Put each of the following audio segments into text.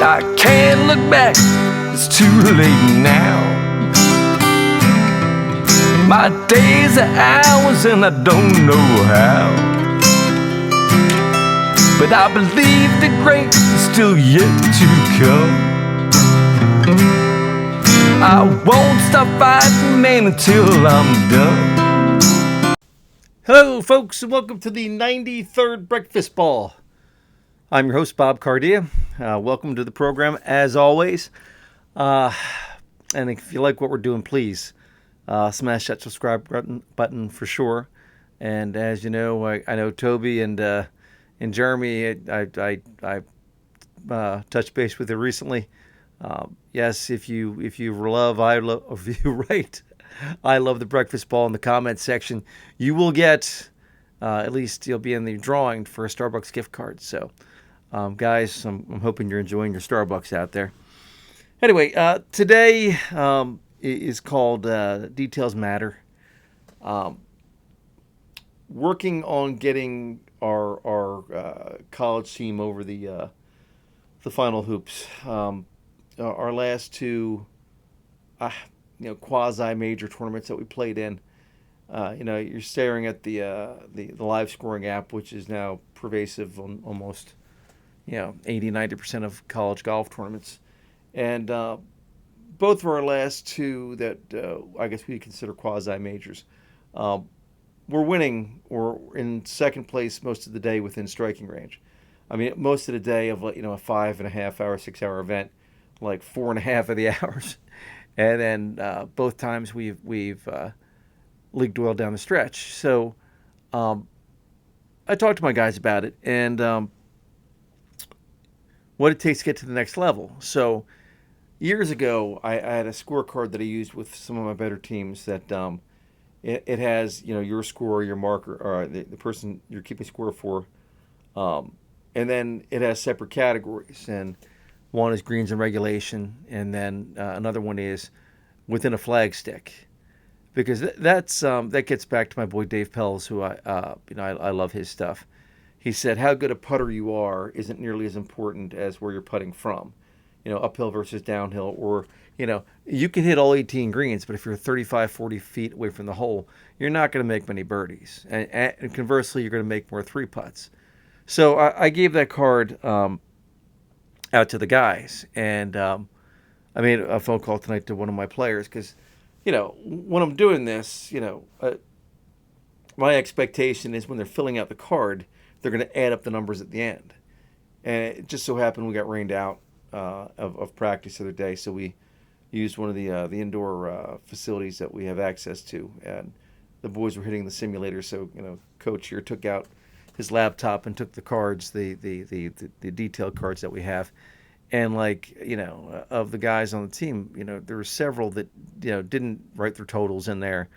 I can't look back, it's too late now. My days are hours and I don't know how, but I believe the great is still yet to come. I won't stop fighting, man, until I'm done. Hello, folks, and welcome to the 93rd Breakfast Ball. I'm your host, Bob Cardia. Welcome to the program, as always. And if you like what we're doing, please smash that subscribe button for sure. And as you know, I know Toby and Jeremy, I touched base with you recently. Yes, if you love, if you write, I love the Breakfast Ball in the comments section, you will get, at least you'll be in the drawing for a Starbucks gift card. So, guys, I'm hoping you're enjoying your Starbucks out there. Anyway, today is called Details Matter. Working on getting our college team over the final hoops. Our last two, quasi-major tournaments that we played in, you're staring at the live scoring app, which is now pervasive on almost, 80-90% of college golf tournaments. And both of our last two that I guess we consider quasi-majors, we're winning or in second place most of the day within striking range. I mean, most of the day of a 5.5 hour, 6 hour event, like 4.5 of the hours, and then both times we've leaked oil down the stretch. So I talked to my guys about it and what it takes to get to the next level. So years ago, I had a scorecard that I used with some of my better teams that it has your score, your marker, or the person you're keeping score for, and then it has separate categories. And one is greens and regulation, and then another one is within a flag stick, because that gets back to my boy Dave Pells, who I love his stuff. He said, how good a putter you are isn't nearly as important as where you're putting from, uphill versus downhill, or you can hit all 18 greens, but if you're 35, 40 feet away from the hole, you're not going to make many birdies, and conversely, you're going to make more three putts. So I gave that card out to the guys, and I made a phone call tonight to one of my players because, when I'm doing this, my expectation is when they're filling out the card, they're going to add up the numbers at the end. And it just so happened we got rained out of practice the other day, so we used one of the indoor facilities that we have access to, and the boys were hitting the simulator. So Coach here took out his laptop and took the cards, the detailed cards that we have, and of the guys on the team, there were several that didn't write their totals in there,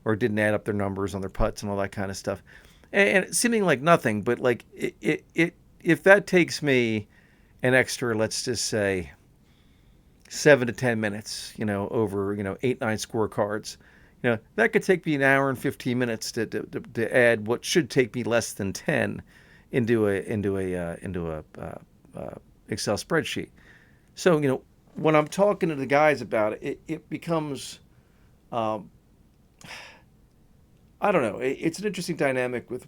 or didn't add up their numbers on their putts and all that kind of stuff, and seeming like nothing, but if that takes me an extra, let's just say, 7 to 10 minutes, over 8-9 scorecards. That could take me an hour and 15 minutes to add what should take me less than 10 into a Excel spreadsheet. So when I'm talking to the guys about it, it becomes I don't know. It's an interesting dynamic with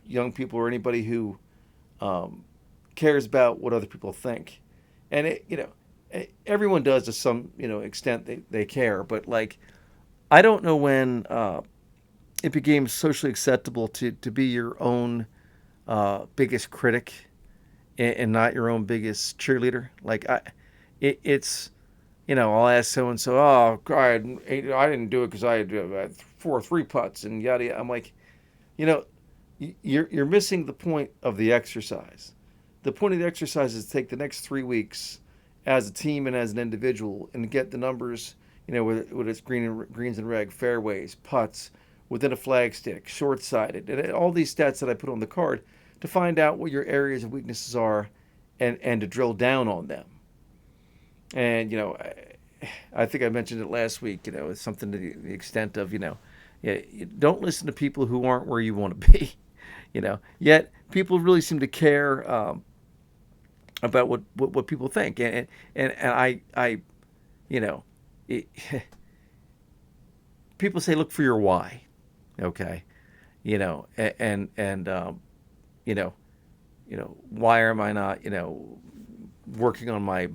young people or anybody who cares about what other people think, and everyone does to some extent they care, but I don't know when it became socially acceptable to be your own biggest critic and not your own biggest cheerleader. It's I'll ask so and so, oh God, I didn't do it because I had 4 3 putts and yada yada. I'm like, you're missing the point of the exercise. The point of the exercise is to take the next 3 weeks as a team and as an individual and get the numbers. Whether it's greens and reg, fairways, putts, within a flag stick, short-sided, and all these stats that I put on the card to find out what your areas of weaknesses are and to drill down on them. And, I think I mentioned it last week, it's something to the extent of, don't listen to people who aren't where you want to be, yet people really seem to care about what people think, and I you know, it, people say look for your why, okay, and you know why am I not working on my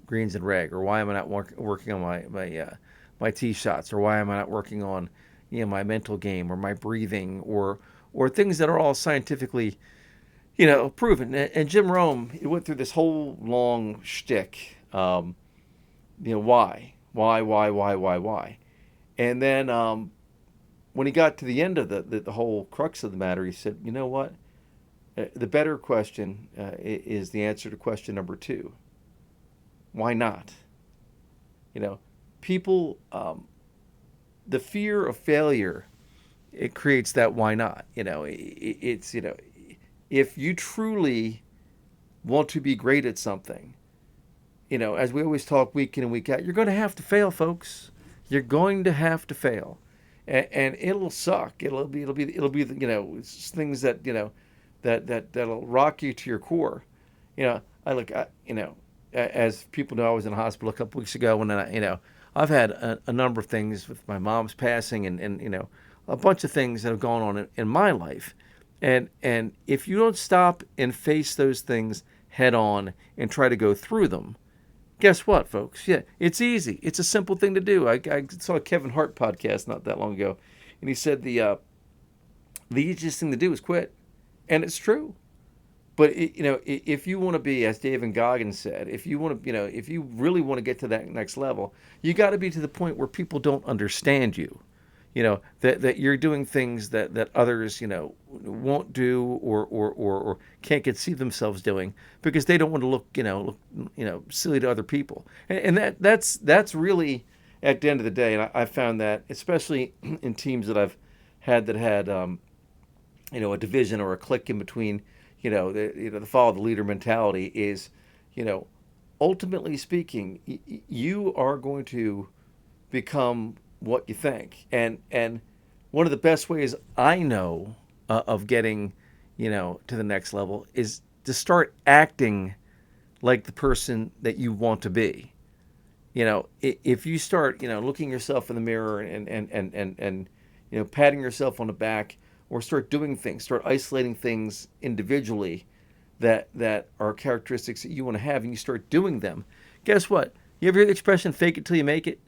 greens and reg, or why am I not working on my tee shots, or why am I not working on my mental game or my breathing, or things that are all scientifically proven. And Jim Rome, he went through this whole long shtick. Why, and then when he got to the end of the whole crux of the matter, he said, you know what? The better question is the answer to question number two. Why not? People, the fear of failure, it creates that why not. It's if you truly want to be great at something, as we always talk week in and week out, you're going to have to fail, folks. You're going to have to fail, and it'll suck. It'll be things that that'll rock you to your core. I look, as people know, I was in the hospital a couple weeks ago, and I've had a number of things with my mom's passing, and a bunch of things that have gone on in my life, and if you don't stop and face those things head on and try to go through them, guess what, folks? Yeah, it's easy. It's a simple thing to do. I saw a Kevin Hart podcast not that long ago, and he said the easiest thing to do is quit, and it's true. But if you want to be, as David Goggins said, if you want to, if you really want to get to that next level, you got to be to the point where people don't understand you. That you're doing things that others won't do, or can't conceive themselves doing, because they don't want to look silly to other people. And that's really, at the end of the day, and I found that especially in teams that I've had a division or a clique in between, the follow the leader mentality is, ultimately speaking, you are going to become what you think. And one of the best ways I know of getting, to the next level is to start acting like the person that you want to be. If you start, looking yourself in the mirror and patting yourself on the back, or start doing things, start isolating things individually that are characteristics that you want to have, and you start doing them, guess what? You ever hear the expression, fake it till you make it?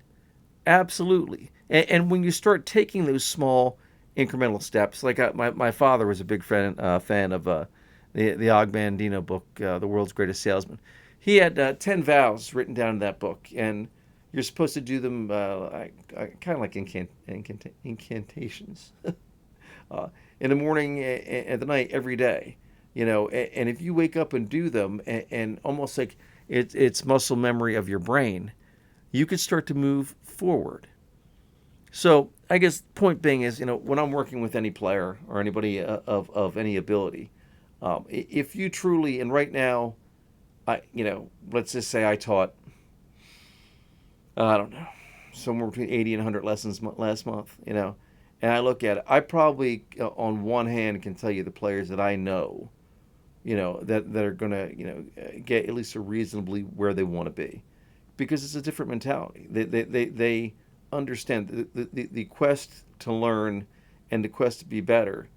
Absolutely. And when you start taking those small incremental steps, like my father was a big fan of the Og Mandino book, The World's Greatest Salesman. He had 10 vows written down in that book, and you're supposed to do them kind of like incantations. In the morning and the night, every day, and if you wake up and do them, and almost like it's muscle memory of your brain, you could start to move forward. So I guess the point being is, when I'm working with any player or anybody of any ability, if you truly, and right now, let's just say I taught, I don't know, somewhere between 80 and 100 lessons last month, and I look at it, I probably, on one hand, can tell you the players that I know, that are going to, get at least reasonably where they want to be, because it's a different mentality. They understand the quest to learn and the quest to be better.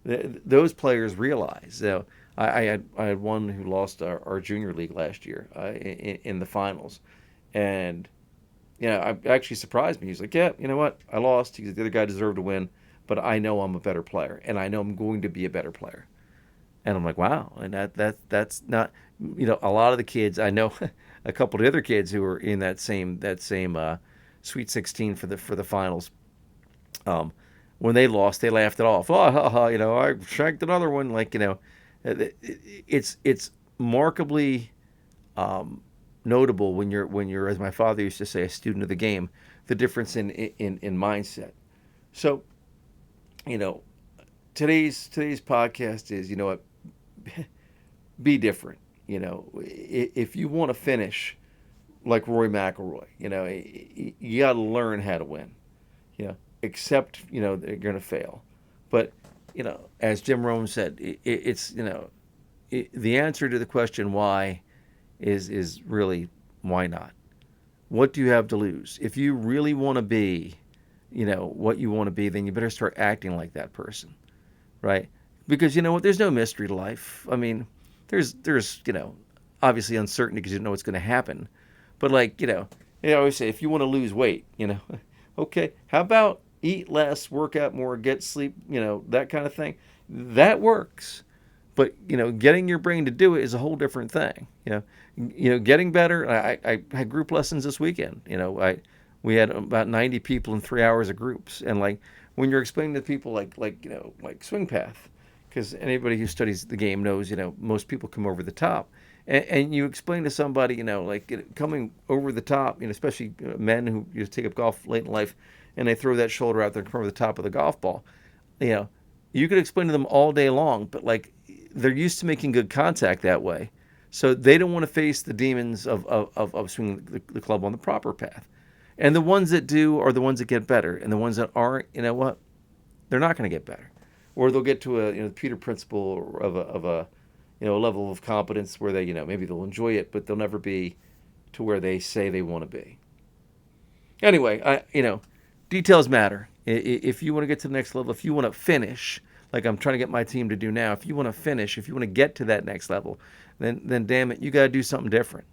Those players realize. I had one who lost our junior league last year in the finals, and I actually surprised me. He's like, yeah, you know what? I lost. The other guy deserved to win, but I know I'm a better player, and I know I'm going to be a better player. And I'm like, wow. And that's not, a lot of the kids, I know a couple of the other kids who were in that same Sweet 16 for the finals. When they lost, they laughed it off. Oh, I shanked another one. It's markedly notable when you're, as my father used to say, a student of the game, the difference in mindset. So, today's podcast is, be different. If you want to finish like Rory McIlroy, you got to learn how to win. Accept, that you're going to fail. But, as Jim Rome said, it's, the answer to the question why is really why not? What do you have to lose? If you really want to be, what you want to be, then you better start acting like that person, right? Because you know what? There's no mystery to life. I mean, there's obviously uncertainty because you don't know what's going to happen. But I always say, if you want to lose weight, okay, how about eat less, work out more, get sleep, that kind of thing. That works. But, getting your brain to do it is a whole different thing. Getting better. I had group lessons this weekend. We had about 90 people in 3 hours of groups. And when you're explaining to people like swing path, because anybody who studies the game knows, most people come over the top. And you explain to somebody, coming over the top, especially men who take up golf late in life, and they throw that shoulder out there and come over the top of the golf ball. You could explain to them all day long, but they're used to making good contact that way. So they don't want to face the demons of swinging the club on the proper path. And the ones that do are the ones that get better. And the ones that aren't, what? They're not going to get better. Or they'll get to the Peter principle of a level of competence where they, maybe they'll enjoy it, but they'll never be to where they say they want to be. Anyway, details matter. If you want to get to the next level, if you want to finish, like I'm trying to get my team to do now, if you want to finish, if you want to get to that next level, then damn it, you got to do something different.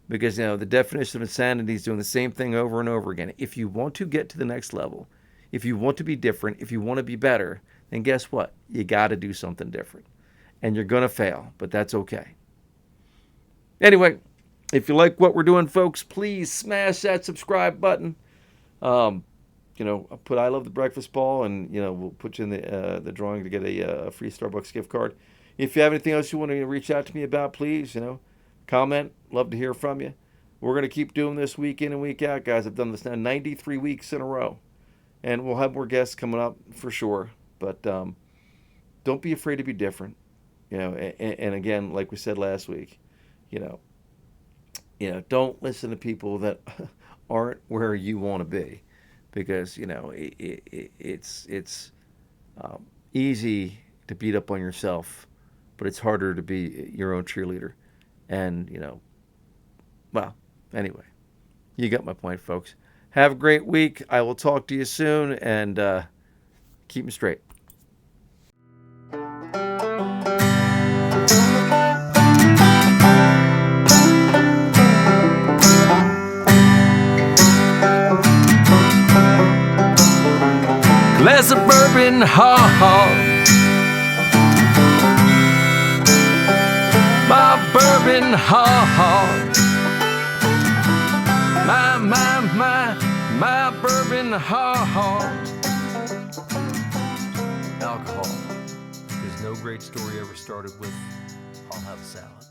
Because, the definition of insanity is doing the same thing over and over again. If you want to get to the next level, if you want to be different, if you want to be better, then guess what? You got to do something different. And you're going to fail, but that's okay. Anyway, if you like what we're doing, folks, please smash that subscribe button. Put I Love the Breakfast Ball, and, we'll put you in the drawing to get a free Starbucks gift card. If you have anything else you want to reach out to me about, please, comment. Love to hear from you. We're going to keep doing this week in and week out, guys. I've done this now 93 weeks in a row. And we'll have more guests coming up for sure. But don't be afraid to be different. And again, like we said last week, don't listen to people that aren't where you want to be, because it's easy to beat up on yourself, but it's harder to be your own cheerleader. And well, anyway, you got my point, folks. Have a great week. I will talk to you soon, and keep them straight. Glass of bourbon, ha. My bourbon, ha. My bourbon, ha. Alcohol. There's no great story ever started with, I'll have a salad.